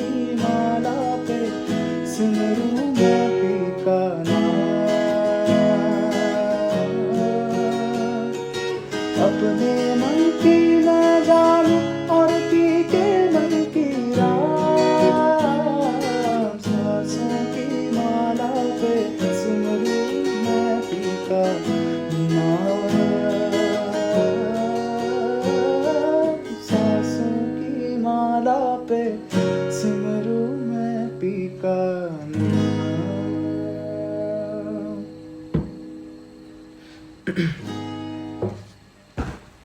की माला पे सिमरू मैं पी का नाम। अपने मन की मैं जानू और पी के मन की राम। सांसों की माला पे सिमरू मैं पी का नाम। सांसों की माला पे सिमरू मैं पी का नाम।